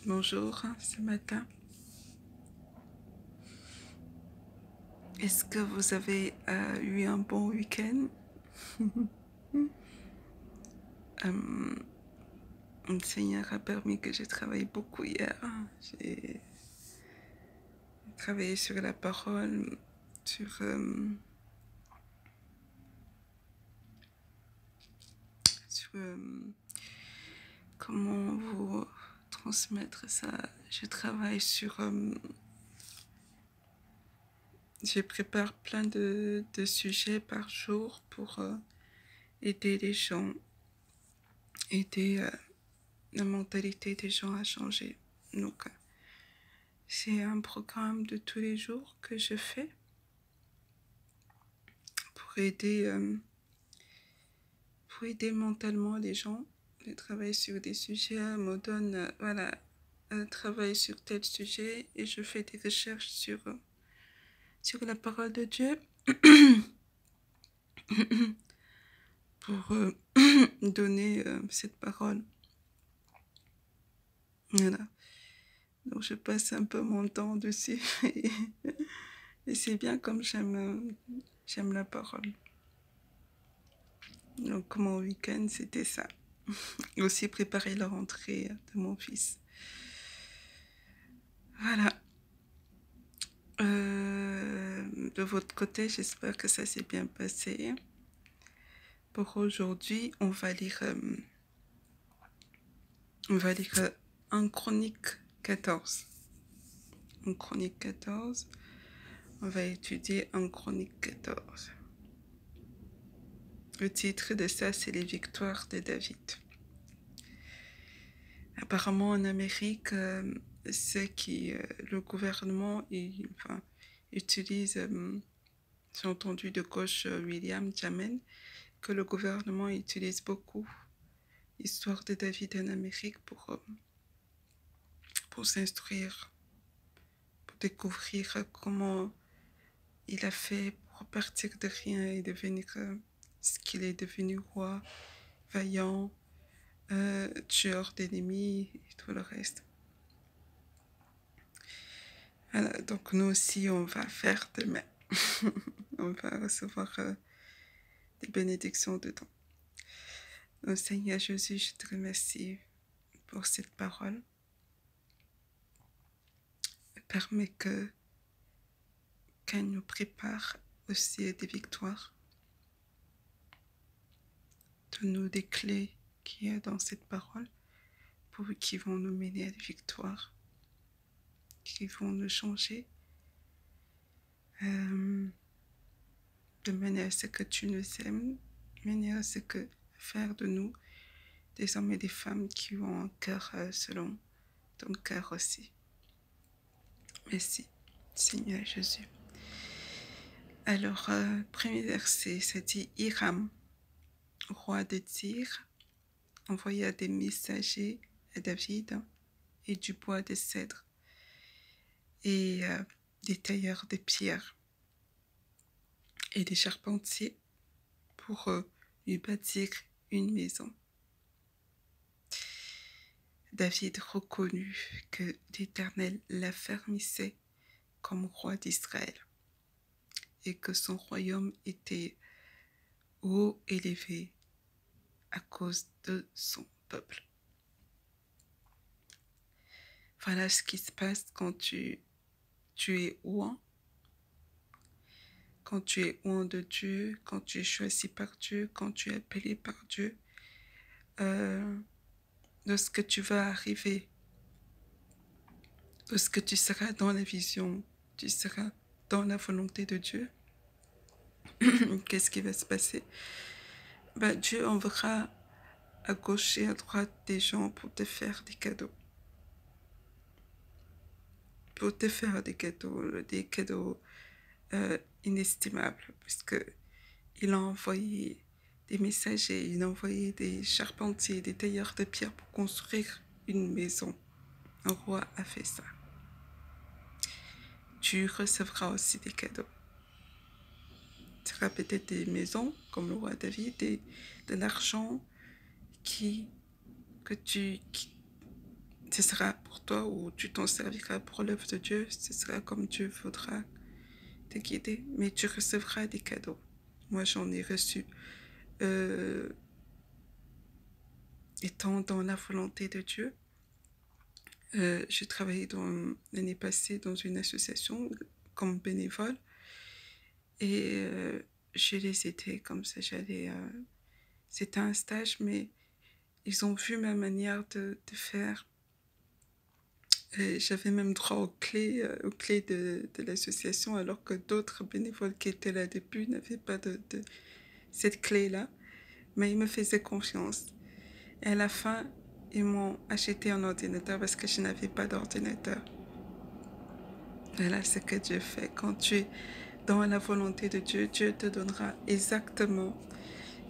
Bonjour, ce matin. Est-ce que vous avez eu un bon week-end? Euh, le Seigneur a permis que j'ai travaillé beaucoup hier. J'ai travaillé sur la parole, sur comment vous transmettre ça. Je travaille sur... je prépare plein de sujets par jour pour aider les gens, aider la mentalité des gens à changer. Donc, c'est un programme de tous les jours que je fais pour aider mentalement les gens. Je travaille sur des sujets, me donne, voilà, travaille sur tel sujet et je fais des recherches sur la parole de Dieu pour donner cette parole. Voilà. Donc je passe un peu mon temps dessus et c'est bien comme j'aime la parole. Donc mon week-end c'était ça. Aussi préparer la rentrée de mon fils. Voilà. De votre côté, j'espère que ça s'est bien passé. Pour aujourd'hui, on va lire 1 Chronique 14. 1 Chronique 14. On va étudier 1 Chronique 14. Le titre de ça, c'est les victoires de David. Apparemment, en Amérique, le gouvernement utilise, j'ai entendu de gauche William Jamen, que le gouvernement utilise beaucoup l'histoire de David en Amérique pour s'instruire, pour découvrir comment il a fait pour partir de rien et devenir ce qu'il est devenu, roi, vaillant, tueur d'ennemis et tout le reste. Voilà, donc nous aussi, on va faire demain. On va recevoir des bénédictions dedans. Donc, Seigneur Jésus, je te remercie pour cette parole. Permets qu'elle nous prépare aussi des victoires. Donne-nous des clés qu'il y a dans cette parole qui vont nous mener à des victoires, qui vont nous changer de manière à ce que tu nous aimes, de manière à ce que faire de nous des hommes et des femmes qui ont un cœur selon ton cœur aussi. Merci, Seigneur Jésus. Alors, premier verset, ça dit « Hiram, roi de Tyr, envoya des messagers à David et du bois de cèdre et des tailleurs de pierre et des charpentiers pour lui bâtir une maison. » David reconnut que l'Éternel l'affermissait comme roi d'Israël et que son royaume était haut élevé à cause de son peuple. Voilà ce qui se passe quand tu es oint. Quand tu es oint de Dieu, quand tu es choisi par Dieu, quand tu es appelé par Dieu, lorsque tu vas arriver, lorsque tu seras dans la vision, tu seras dans la volonté de Dieu, qu'est-ce qui va se passer? Dieu enverra à gauche et à droite des gens pour te faire des cadeaux. Pour te faire des cadeaux inestimables, puisque il a envoyé des messagers, il a envoyé des charpentiers, des tailleurs de pierre pour construire une maison. Un roi a fait ça. Tu recevras aussi des cadeaux. Tu auras peut-être des maisons, comme le roi David, et de l'argent ce sera pour toi ou tu t'en serviras pour l'œuvre de Dieu, ce sera comme Dieu voudra te guider, mais tu recevras des cadeaux. Moi, j'en ai reçu étant dans la volonté de Dieu. J'ai travaillé l'année passée dans une association comme bénévole et je les aidais comme ça. C'était un stage, mais ils ont vu ma manière de faire. J'avais même droit aux clés de l'association, alors que d'autres bénévoles qui étaient là depuis n'avaient pas de cette clé-là. Mais ils me faisaient confiance. Et à la fin, ils m'ont acheté un ordinateur parce que je n'avais pas d'ordinateur. Voilà ce que Dieu fait. Quand tu es dans la volonté de Dieu, Dieu te donnera exactement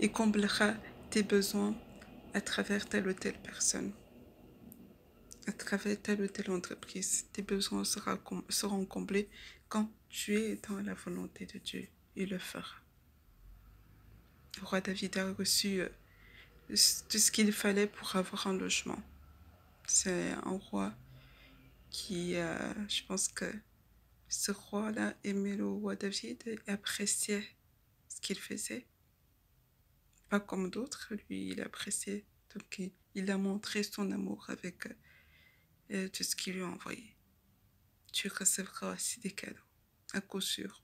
et comblera tes besoins à travers telle ou telle personne, à travers telle ou telle entreprise. Tes besoins seront comblés quand tu es dans la volonté de Dieu. Il le fera. Le roi David a reçu tout ce qu'il fallait pour avoir un logement. C'est un roi qui, je pense que ce roi-là aimait le roi David et appréciait ce qu'il faisait. Pas comme d'autres, lui, il appréciait. Donc, il a montré son amour avec tout ce qu'il lui a envoyé. Tu recevras aussi des cadeaux, à coup sûr.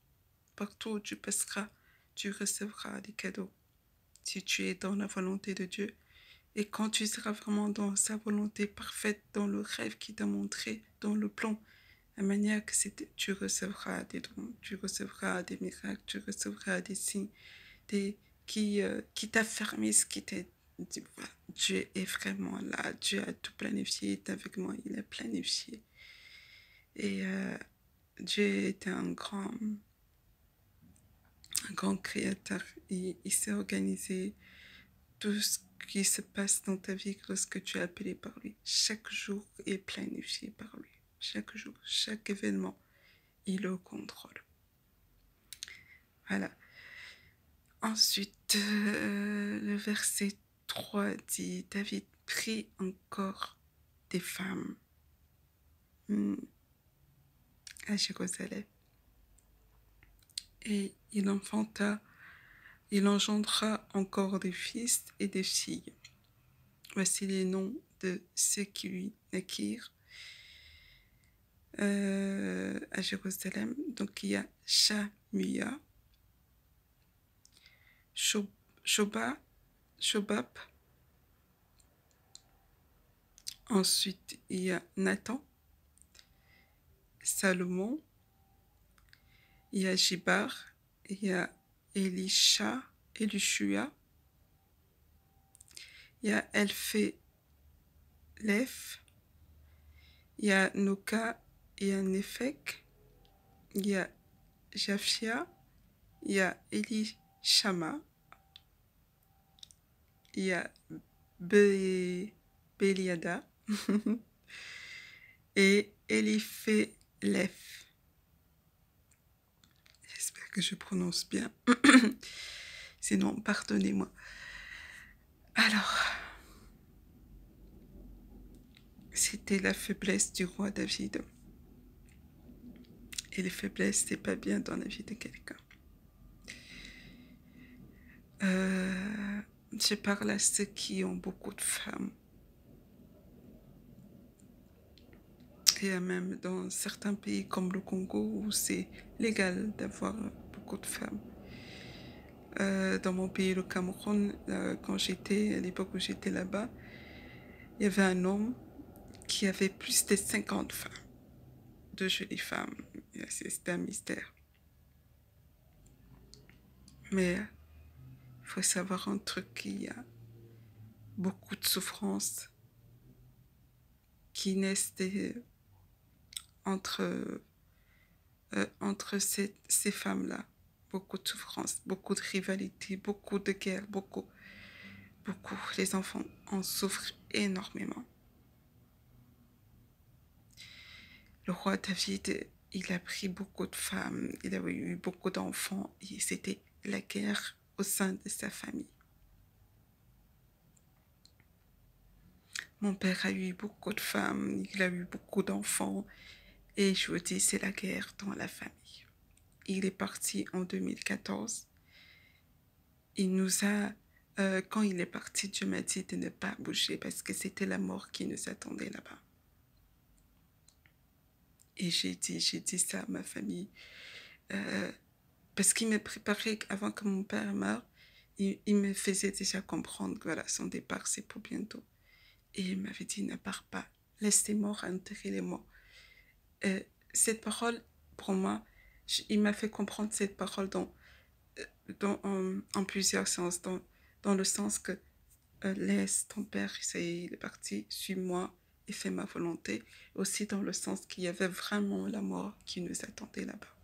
Partout où tu passeras, tu recevras des cadeaux. Si tu es dans la volonté de Dieu, et quand tu seras vraiment dans sa volonté parfaite, dans le rêve qu'il t'a montré, dans le plan, la manière que tu recevras des dons, tu recevras des miracles, tu recevras des signes, qui t'affirment ce qui t'est dit. Dieu est vraiment là, Dieu a tout planifié, est avec moi, il a planifié. Et Dieu est un grand créateur. Il s'est organisé tout ce qui se passe dans ta vie lorsque tu es appelé par lui. Chaque jour est planifié par lui. Chaque jour, chaque événement, il est au contrôle. Voilà. Ensuite, le verset 3 dit, David prit encore des femmes à Jérusalem. Et il engendra encore des fils et des filles. Voici les noms de ceux qui lui naquirent à Jérusalem. Donc il y a Shamuya, Shobab. Ensuite il y a Nathan, Salomon, il y a Jibar, il y a Elishua, il y a Elphéleph, il y a Noka, il y a Néphek, il y a Japhia, il y a Elishama, il y a Béliada et Eliphéleph. J'espère que je prononce bien. Sinon, pardonnez-moi. Alors, c'était la faiblesse du roi David. Et les faiblesses, c'est pas bien dans la vie de quelqu'un. Je parle à ceux qui ont beaucoup de femmes. Et même dans certains pays comme le Congo où c'est légal d'avoir beaucoup de femmes. Dans mon pays, le Cameroun, à l'époque où j'étais là-bas, il y avait un homme qui avait plus de 50 femmes, de jolies femmes. C'était un mystère. Mais il faut savoir un truc, qu'il y a beaucoup de souffrances qui naissent entre ces femmes-là. Beaucoup de souffrances, beaucoup de rivalités, beaucoup de guerres, beaucoup. Les enfants en souffrent énormément. Le roi David, il a pris beaucoup de femmes, il avait eu beaucoup d'enfants, et c'était la guerre au sein de sa famille. Mon père a eu beaucoup de femmes, il a eu beaucoup d'enfants. Et je vous dis, c'est la guerre dans la famille. Il est parti en 2014. Il nous a, quand il est parti, Dieu m'a dit de ne pas bouger parce que c'était la mort qui nous attendait là-bas. Et j'ai dit ça à ma famille. Parce qu'il me préparait avant que mon père meure. Il me faisait déjà comprendre que voilà, son départ, c'est pour bientôt. Et il m'avait dit, ne pars pas. Laisse tes morts enterrer les morts. Cette parole, pour moi, il m'a fait comprendre cette parole en plusieurs sens. Dans le sens que laisse ton père, il est parti, suis-moi et fais ma volonté. Aussi dans le sens qu'il y avait vraiment la mort qui nous attendait là-bas.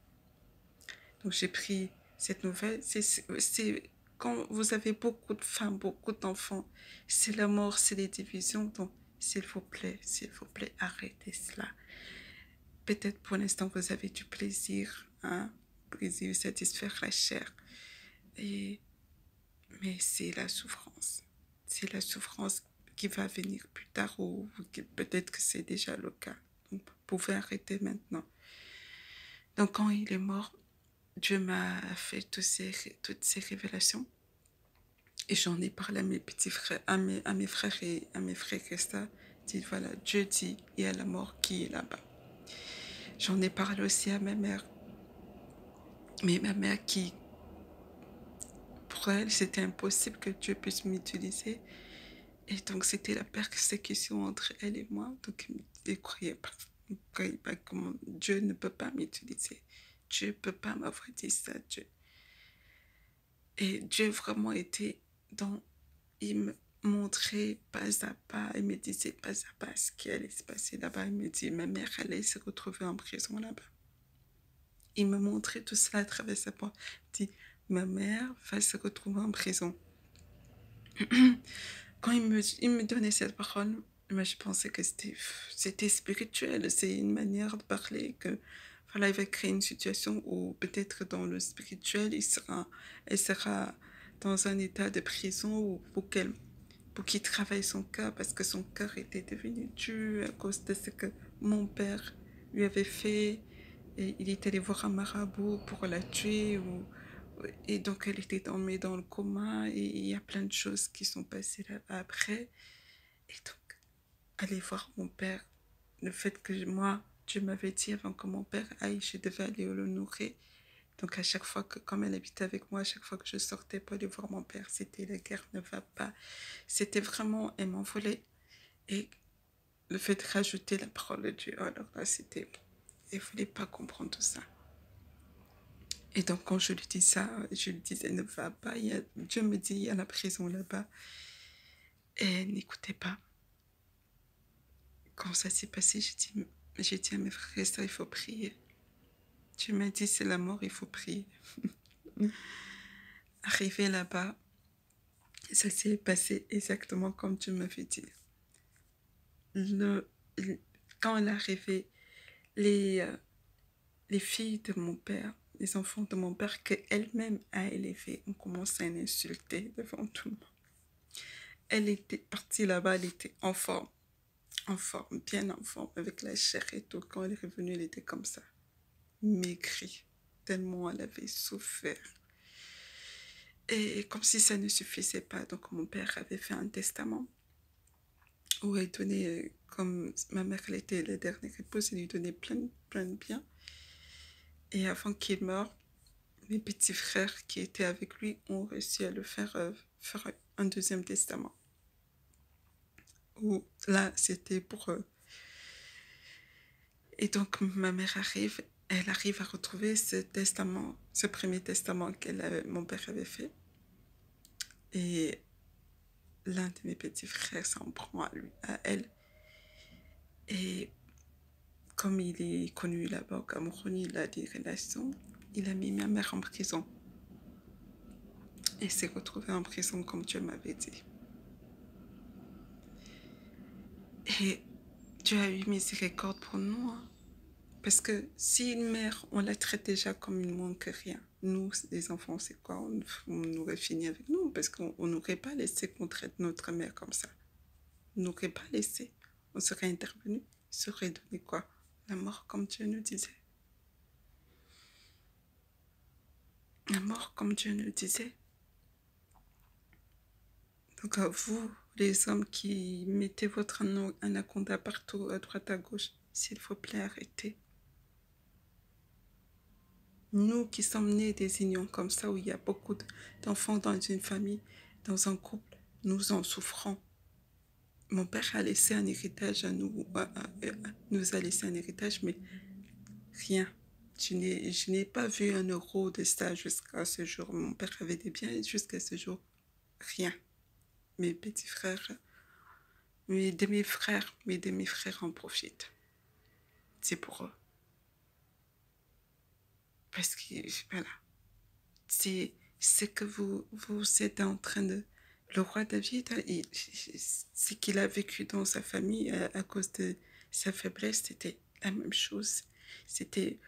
Donc j'ai pris cette nouvelle. C'est quand vous avez beaucoup de femmes, beaucoup d'enfants, c'est la mort, c'est les divisions. Donc s'il vous plaît, arrêtez cela. Peut-être pour l'instant vous avez du plaisir, hein, plaisir, satisfaire la chair. Mais c'est la souffrance. C'est la souffrance qui va venir plus tard ou peut-être que c'est déjà le cas. Donc, vous pouvez arrêter maintenant. Donc, quand il est mort, Dieu m'a fait toutes ces révélations. Et j'en ai parlé à mes petits frères, à mes frères et ça. Dit, voilà, Dieu dit, il y a la mort qui est là-bas. J'en ai parlé aussi à ma mère. Mais ma mère pour elle, c'était impossible que Dieu puisse m'utiliser. Et donc, c'était la persécution entre elle et moi. Donc, elle ne croyait pas. Elle ne croyait pas comment Dieu ne peut pas m'utiliser. Dieu ne peut pas m'avoir dit ça. Dieu. Et Dieu vraiment était dans... Il me montrait pas à pas, il me disait pas à pas ce qui allait se passer là-bas. Il me dit, ma mère allait se retrouver en prison là-bas. Il me montrait tout cela à travers sa porte. Il dit, ma mère va se retrouver en prison. Quand il me donnait cette parole, moi, je pensais que c'était spirituel. C'est une manière de parler que voilà, il va créer une situation où peut-être dans le spirituel, elle sera dans un état de prison ou pour qu'il travaille son cœur parce que son cœur était devenu dur à cause de ce que mon père lui avait fait. Et il est allé voir un marabout pour la tuer et donc elle était tombée dans le coma et il y a plein de choses qui sont passées là après. Et donc, aller voir mon père, le fait que moi, Dieu m'avait dit avant que mon père aille, je devais aller le nourrir. Donc à chaque fois que, comme elle habitait avec moi, à chaque fois que je sortais pour aller voir mon père, c'était la guerre ne va pas. C'était vraiment, elle m'envolait. Et le fait de rajouter la parole de Dieu, alors là, c'était, elle ne voulait pas comprendre tout ça. Et donc, quand je lui dis ça, je lui disais, ne va pas. Dieu me dit, il y a la prison là-bas. Et elle n'écoutait pas. Quand ça s'est passé, j'ai dit à mes frères et sœurs, il faut prier. Dieu m'a dit, c'est la mort, il faut prier. Arrivé là-bas, ça s'est passé exactement comme Dieu m'avait dit. Quand elle est arrivée, les filles de mon père, les enfants de mon père qu'elle-même a élevés, ont commencé à l'insulter devant tout le monde. Elle était partie là-bas, elle était en forme, bien en forme, avec la chair et tout. Quand elle est revenue, elle était comme ça, maigrie, tellement elle avait souffert. Et comme si ça ne suffisait pas, donc mon père avait fait un testament où il donnait, comme ma mère elle était la dernière épouse, il lui donnait plein de biens. Et avant qu'il meure, mes petits frères qui étaient avec lui ont réussi à le faire un deuxième testament. Où là, c'était pour eux. Et donc, ma mère elle arrive à retrouver ce testament, ce premier testament mon père avait fait. Et l'un de mes petits frères s'en prend à elle. Et comme il est connu là-bas au Cameroun, il a des relations, il a mis ma mère en prison. Et s'est retrouvé en prison comme Dieu m'avait dit. Et Dieu a eu miséricorde pour nous. Hein. Parce que si une mère, on la traite déjà comme une moins que rien. Nous, les enfants, c'est quoi? On aurait fini avec nous parce qu'on n'aurait pas laissé qu'on traite notre mère comme ça. n'aurait pas laissé. On serait intervenu, serait donné quoi? La mort, comme Dieu nous disait. La mort, comme Dieu nous disait. Donc, vous, les hommes qui mettez votre anaconda partout, à droite, à gauche, s'il vous plaît, arrêtez. Nous qui sommes nés des unions comme ça, où il y a beaucoup d'enfants dans une famille, dans un couple, nous en souffrons. Mon père a laissé un héritage à nous, nous a laissé un héritage, mais rien. Je n'ai pas vu un euro de ça jusqu'à ce jour. Mon père avait des biens jusqu'à ce jour. Rien. Mes petits frères, mes demi-frères en profitent. C'est pour eux. Parce que, voilà, c'est ce que vous êtes en train de... Le roi David, ce qu'il a vécu dans sa famille à cause de sa faiblesse, c'était la même chose. C'était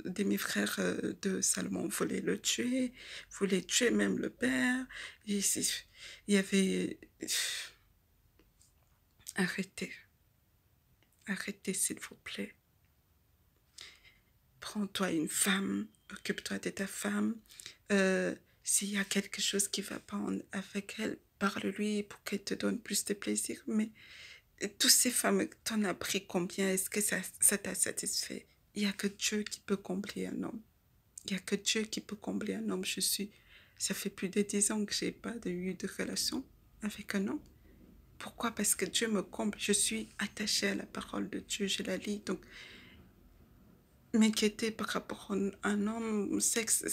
demi-frères de Salomon voulaient le tuer, voulaient tuer même le père. Il y avait... Arrêtez. Arrêtez, s'il vous plaît. Prends-toi une femme, occupe-toi de ta femme. S'il y a quelque chose qui ne va pas avec elle, parle-lui pour qu'elle te donne plus de plaisir. Mais toutes ces femmes, t'en as pris combien? Est-ce que ça t'a satisfait? Il n'y a que Dieu qui peut combler un homme. Il n'y a que Dieu qui peut combler un homme. Ça fait plus de 10 ans que je n'ai pas eu de relation avec un homme. Pourquoi? Parce que Dieu me comble. Je suis attachée à la parole de Dieu. Je la lis. Donc, m'inquiéter par rapport à un homme, sexe,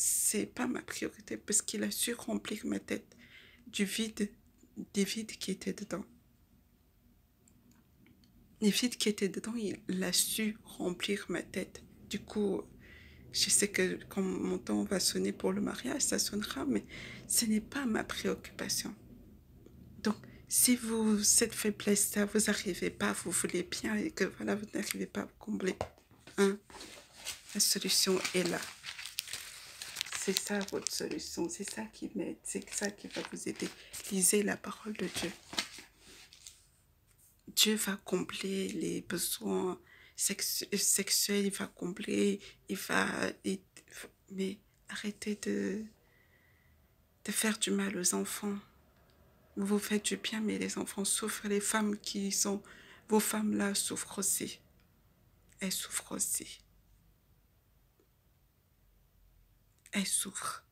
c'est pas ma priorité parce qu'il a su remplir ma tête des vides qui étaient dedans. Les vides qui étaient dedans, il a su remplir ma tête. Du coup, je sais que quand mon temps va sonner pour le mariage, ça sonnera, mais ce n'est pas ma préoccupation. Donc, si cette faiblesse-là, vous n'arrivez pas, vous voulez bien et que voilà, vous n'arrivez pas à vous combler, hein, la solution est là. C'est ça votre solution, c'est ça qui m'aide, c'est ça qui va vous aider. Lisez la parole de Dieu. Dieu va combler les besoins sexuels, il va combler, mais arrêtez de faire du mal aux enfants. Vous faites du bien, mais les enfants souffrent. Les femmes qui sont... Vos femmes-là souffrent aussi. Elles souffrent aussi. Elles souffrent.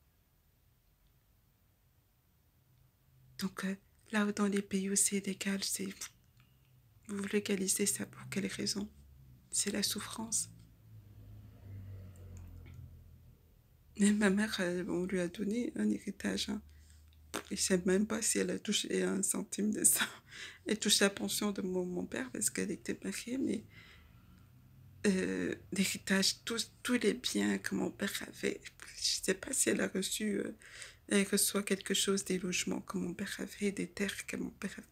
Donc, là où dans les pays où c'est légal, vous légalisez ça pour quelle raison? C'est la souffrance. Mais ma mère, on lui a donné un héritage. Hein. Je ne sais même pas si elle a touché un centime de ça. Elle touche la pension de mon père parce qu'elle était mariée, mais l'héritage, tous les biens que mon père avait, je ne sais pas si elle a reçu, elle reçoit quelque chose des logements que mon père avait, des terres que mon père avait,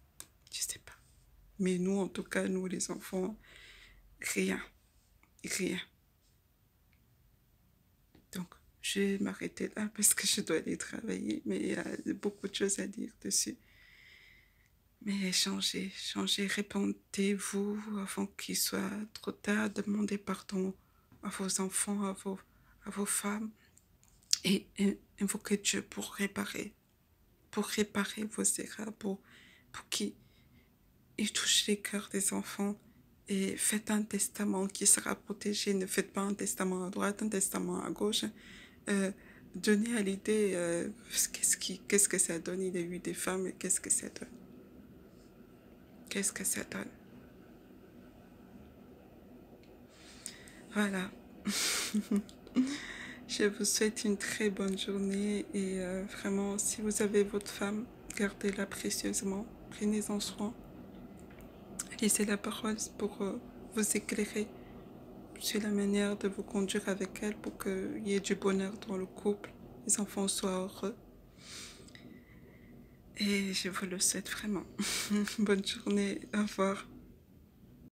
je ne sais pas. Mais nous, en tout cas, nous les enfants, rien. Donc, je vais m'arrêter là parce que je dois aller travailler, mais il y a beaucoup de choses à dire dessus. Mais changez, répondez-vous avant qu'il soit trop tard, demandez pardon à vos enfants, à vos femmes, et invoquez Dieu pour réparer vos erreurs, pour qu'il touche les cœurs des enfants. Et faites un testament qui sera protégé. Ne faites pas un testament à droite, un testament à gauche. Donnez à l'idée qu'est-ce que ça donne. Il a eu des femmes et qu'est-ce que ça donne. Qu'est-ce que ça donne. Voilà. Je vous souhaite une très bonne journée et vraiment, si vous avez votre femme, gardez-la précieusement. Prenez-en soin. Lisez la parole pour vous éclairer sur la manière de vous conduire avec elle pour qu'il y ait du bonheur dans le couple, les enfants soient heureux. Et je vous le souhaite vraiment. Bonne journée, au revoir.